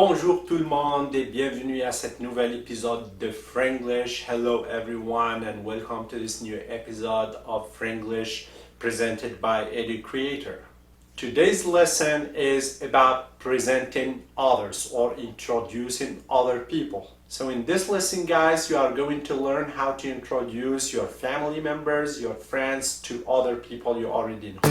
Bonjour tout le monde et bienvenue à cet nouvel épisode de Franglish. Hello everyone and welcome to this new episode of Franglish presented by EduCreator. Today's lesson is about presenting others or introducing other people. So in this lesson, guys, you are going to learn how to introduce your family members, your friends to other people you already know.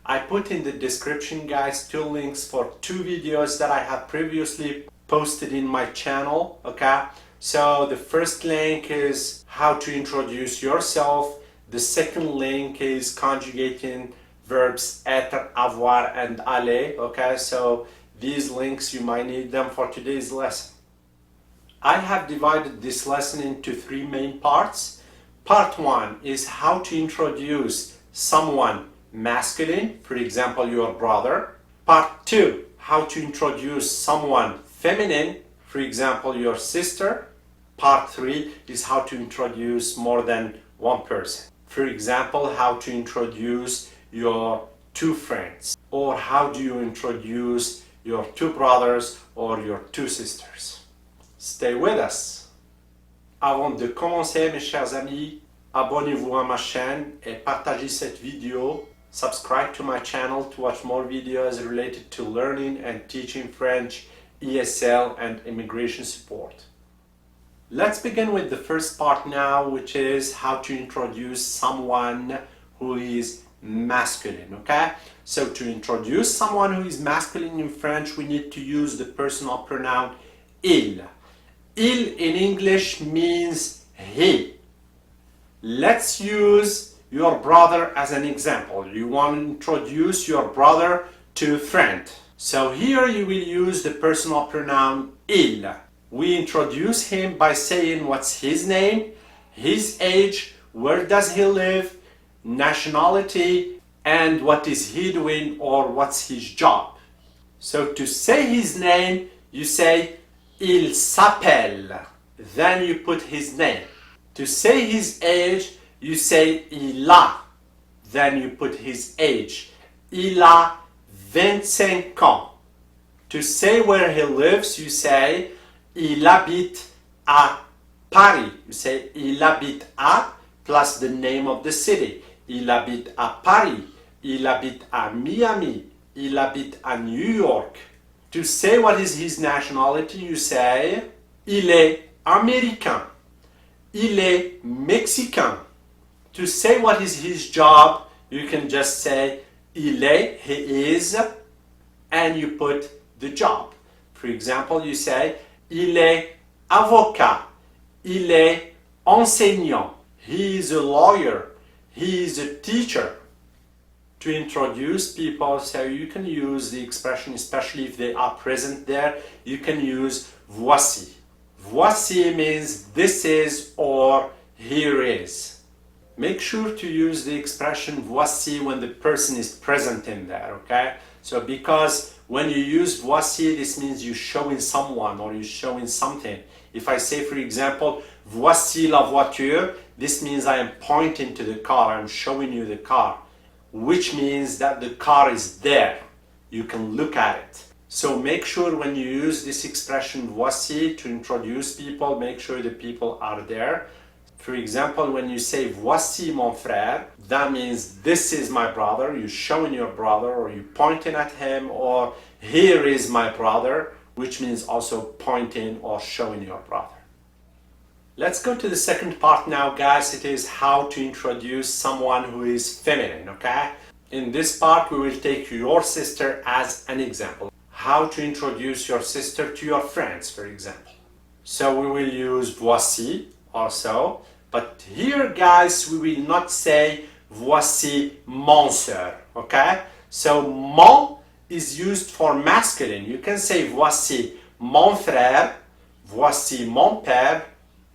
I put in the description, guys, two links for two videos that I have previously posted in my channel, okay? So the first link is how to introduce yourself. The second link is conjugating verbs être, avoir, and aller, okay? So these links, you might need them for today's lesson. I have divided this lesson into three main parts. Part one is how to introduce someone masculine, for example, your brother. Part two, how to introduce someone feminine, for example, your sister. Part three is how to introduce more than one person. For example, how to introduce your two friends, or how do you introduce your two brothers or your two sisters. Stay with us. Avant de commencer, mes chers amis, abonnez-vous à ma chaîne et partagez cette vidéo. Subscribe to my channel to watch more videos related to learning and teaching French, ESL, and immigration support. Let's begin with the first part now, which is how to introduce someone who is masculine, okay? So to introduce someone who is masculine in French, we need to use the personal pronoun il. Il in English means he. Let's use your brother as an example. You want to introduce your brother to a friend. So here you will use the personal pronoun il. We introduce him by saying what's his name, his age, where does he live, nationality, and what is he doing or what's his job. So to say his name, you say il s'appelle. Then you put his name. To say his age, you say il a, then you put his age. Il a 25 ans. To say where he lives, you say il habite à Paris. You say il habite à plus the name of the city. Il habite à Paris. Il habite à Miami. Il habite à New York. To say what is his nationality, you say il est américain. Il est mexicain. To say what is his job, you can just say il est, he is, and you put the job. For example, you say il est avocat, il est enseignant, he is a lawyer, he is a teacher. To introduce people, so you can use the expression, especially if they are present there, you can use voici. Voici means this is or here is. Make sure to use the expression voici when the person is present in there, okay? So because when you use voici, this means you're showing someone or you're showing something. If I say, for example, voici la voiture, this means I am pointing to the car, I'm showing you the car, which means that the car is there. You can look at it. So make sure when you use this expression voici to introduce people, make sure the people are there. For example, when you say voici mon frère, that means this is my brother, you're showing your brother or you're pointing at him, or here is my brother, which means also pointing or showing your brother. Let's go to the second part now, guys. It is how to introduce someone who is feminine, okay? In this part, we will take your sister as an example. How to introduce your sister to your friends, for example. So we will use voici also, but here, guys, we will not say voici mon soeur, okay? So mon is used for masculine. You can say voici mon frère, voici mon père,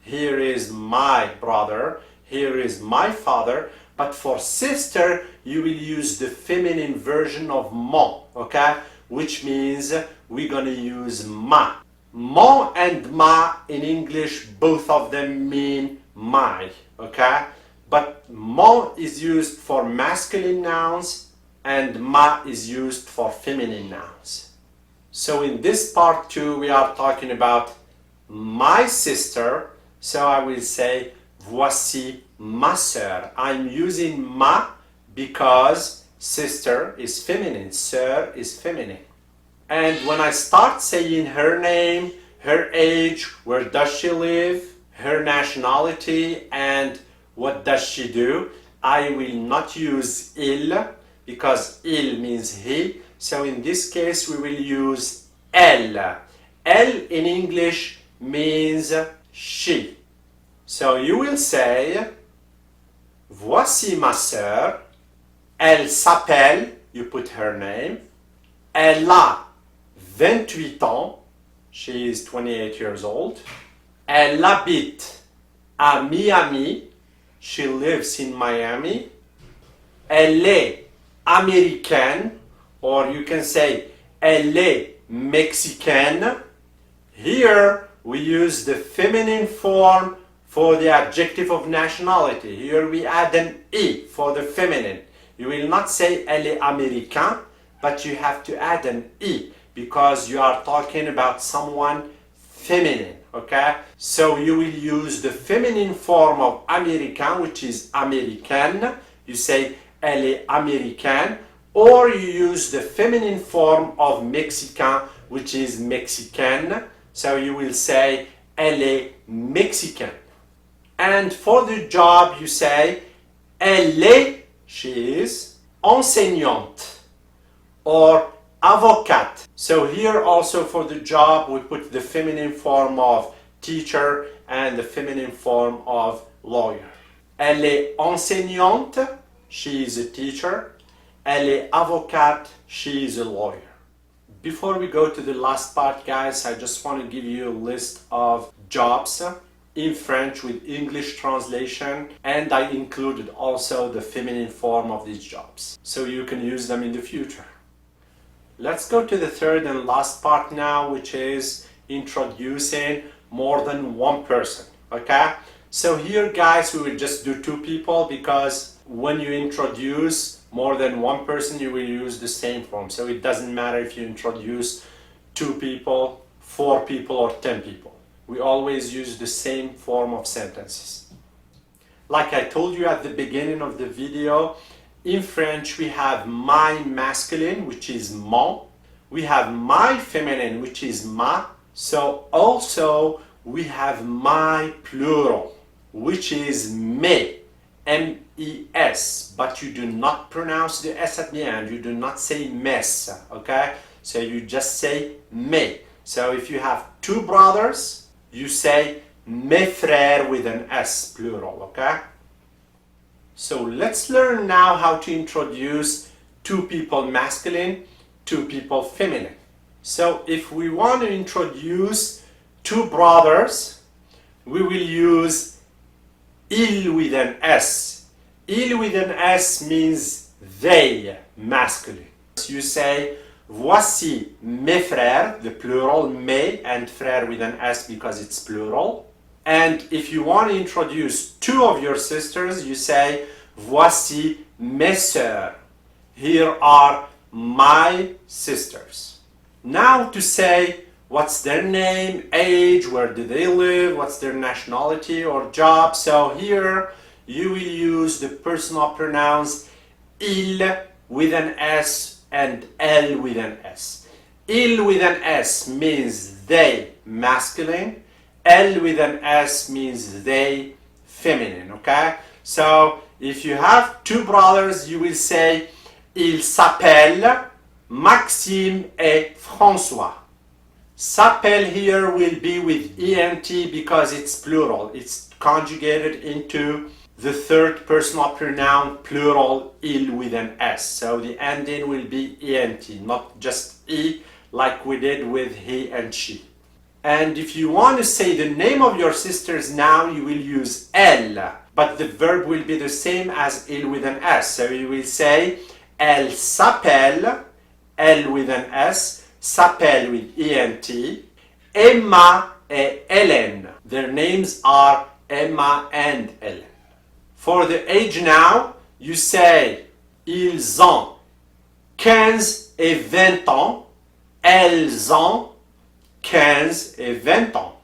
here is my brother, here is my father, but for sister, you will use the feminine version of mon, okay? which means we're gonna use ma. Mon and ma in English, both of them mean my, okay? But mon is used for masculine nouns and ma is used for feminine nouns. So in this part 2, we are talking about my sister. So I will say, voici ma sœur. I'm using ma because sister is feminine, sœur is feminine. And when I start saying her name, her age, where does she live, her nationality, and what does she do, I will not use il because il means he. So in this case, we will use elle. Elle in English means she. So you will say, voici ma sœur. Elle s'appelle, you put her name. Elle a 28 ans. She is 28 years old. Elle habite à Miami. She lives in Miami. Elle est américaine, or you can say elle est mexicaine. Here we use the feminine form for the adjective of nationality. Here we add an e for the feminine. You will not say elle est américain, but you have to add an e because you are talking about someone feminine, okay? So you will use the feminine form of américain, which is américaine. You say elle est américaine, or you use the feminine form of mexicain, which is mexicaine. So you will say elle est mexicaine. And for the job, you say elle est, she is, enseignante or avocate. So here also for the job, we put the feminine form of teacher and the feminine form of lawyer. Elle est enseignante, she is a teacher. Elle est avocate, she is a lawyer. Before we go to the last part, guys, I just want to give you a list of jobs in French with English translation, and I included also the feminine form of these jobs, so you can use them in the future. Let's go to the third and last part now, which is introducing more than one person, okay? So here, guys, we will just do two people because when you introduce more than one person, you will use the same form. So it doesn't matter if you introduce 2 people, 4 people, or 10 people. We always use the same form of sentences. Like I told you at the beginning of the video, in French we have my masculine, which is mon. We have my feminine, which is ma. So also we have my plural, which is mes, M-E-S. But you do not pronounce the S at the end. You do not say mes, okay? So you just say mes. So if you have 2 brothers, you say mes frères with an S, plural, okay? So let's learn now how to introduce 2 people masculine, 2 people feminine. So if we want to introduce 2 brothers, we will use il with an S. Il with an S means they, masculine. So you say, voici mes frères, the plural mes, and frère with an S because it's plural. And if you want to introduce 2 of your sisters, you say, voici mes sœurs. Here are my sisters. Now to say what's their name, age, where do they live, what's their nationality or job. So here you will use the personal pronouns il with an S and elle with an S. Il with an S means they, masculine. Elle with an S means they, feminine, okay? So if you have 2 brothers, you will say ils s'appellent Maxime et François. S'appelle here will be with ENT because it's plural. It's conjugated into the third personal pronoun plural il with an S. So the ending will be ENT, not just E like we did with he and she. And if you want to say the name of your sisters now, you will use elle, but the verb will be the same as il with an S. So you will say elle s'appelle, L with an S, s'appelle with ENT, Emma and Hélène. Their names are Emma and Hélène. For the age now, you say ils ont 15 et 20 ans, elles ont 15 et 20 ans.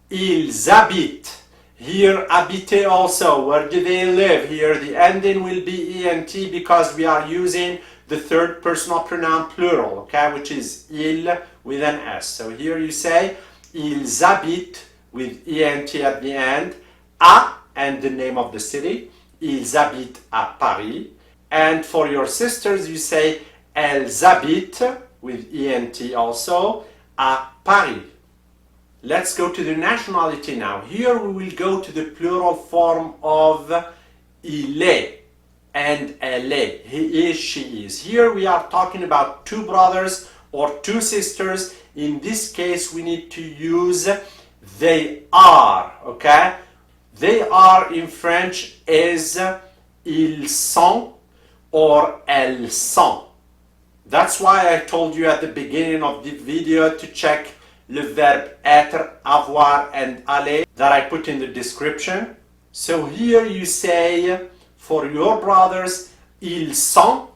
Ils habitent. Here, habiter also. Where do they live? Here, the ending will be ENT because we are using the third personal pronoun plural, okay, which is il with an S. So here you say ils habitent with ENT at the end, à and the name of the city. Ils habitent à Paris. And for your sisters, you say elles habitent with ENT also à Paris. Let's go to the nationality now. Here we will go to the plural form of il est and elle est. He is, she is. Here we are talking about two brothers or two sisters. In this case, we need to use they are, okay? They are in French is ils sont or elles sont. That's why I told you at the beginning of the video to check le verb être, avoir, and aller that I put in the description. So here you say for your brothers, ils sont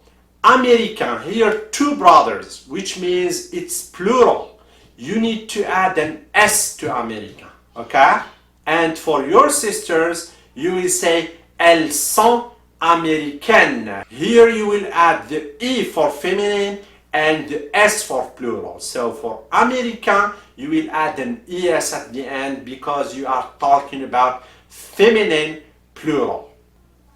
américains. Here two brothers, which means it's plural. You need to add an S to américain, okay? And for your sisters, you will say elles sont américaines. Here you will add the E for feminine and the S for plural. So for américain, you will add an ES at the end because you are talking about feminine plural.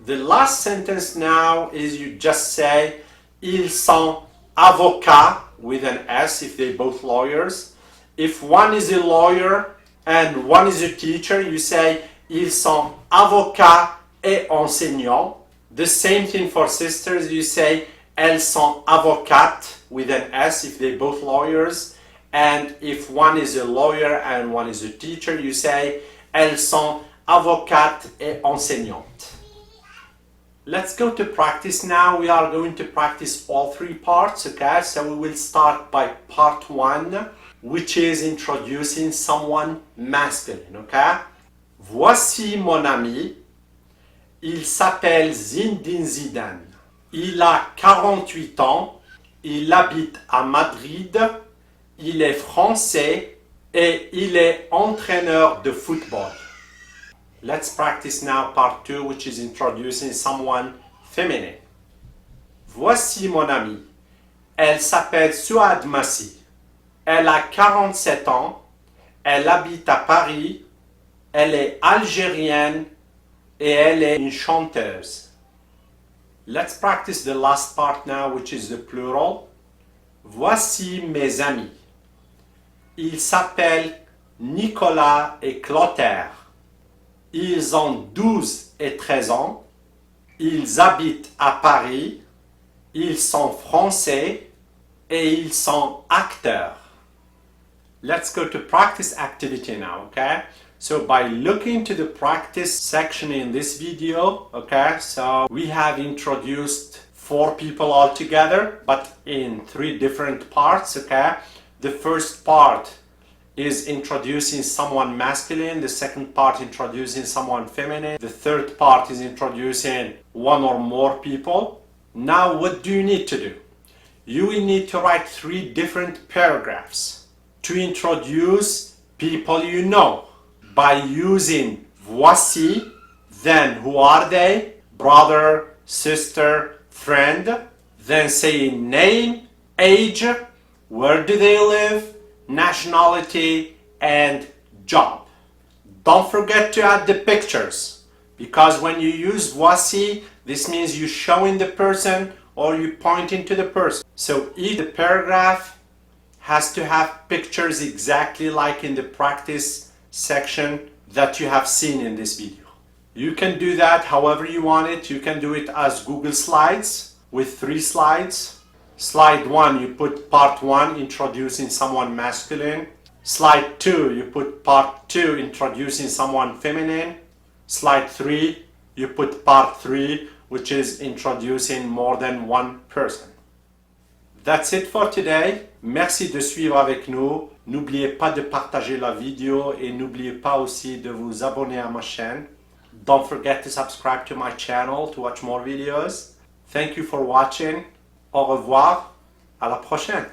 The last sentence now is you just say ils sont avocats with an S if they're both lawyers. If one is a lawyer and one is a teacher, you say ils sont avocats et enseignants. The same thing for sisters, you say elles sont avocates with an S if they're both lawyers. And if one is a lawyer and one is a teacher, you say elles sont avocates et enseignantes. Let's go to practice now. We are going to practice all three parts, okay? So we will start by part one, which is introducing someone masculine, okay? Voici mon ami. Il s'appelle Zinedine Zidane. Il a 48 ans. Il habite à Madrid. Il est français et il est entraîneur de football. Let's practice now part 2, which is introducing someone feminine. Voici mon amie. Elle s'appelle Souad Massi. Elle a 47 ans. Elle habite à Paris. Elle est algérienne et elle est une chanteuse. Let's practice the last part now, which is the plural. Voici mes amis. Ils s'appellent Nicolas et Clotaire. Ils ont 12 et 13 ans. Ils habitent à Paris. Ils sont français et ils sont acteurs. Let's go to practice activity now, okay? So by looking to the practice section in this video, okay, so we have introduced 4 people altogether, but in 3 different parts, okay? The first part is introducing someone masculine, the second part introducing someone feminine, the third part is introducing one or more people. Now what do you need to do? You will need to write 3 different paragraphs to introduce people you know by using voici, then who are they, brother, sister, friend, then saying name, age, where do they live, nationality, and job. Don't forget to add the pictures, because when you use voici, this means you're showing the person or you pointing to the person. So each paragraph has to have pictures exactly like in the practice section that you have seen in this video. You can do that however you want it. You can do it as Google Slides with 3 slides. Slide 1, you put part 1 introducing someone masculine. Slide 2, you put part 2 introducing someone feminine. Slide 3, you put part 3, which is introducing more than one person. That's it for today. Merci de suivre avec nous. N'oubliez pas de partager la vidéo et n'oubliez pas aussi de vous abonner à ma chaîne. Don't forget to subscribe to my channel to watch more videos. Thank you for watching. Au revoir. À la prochaine.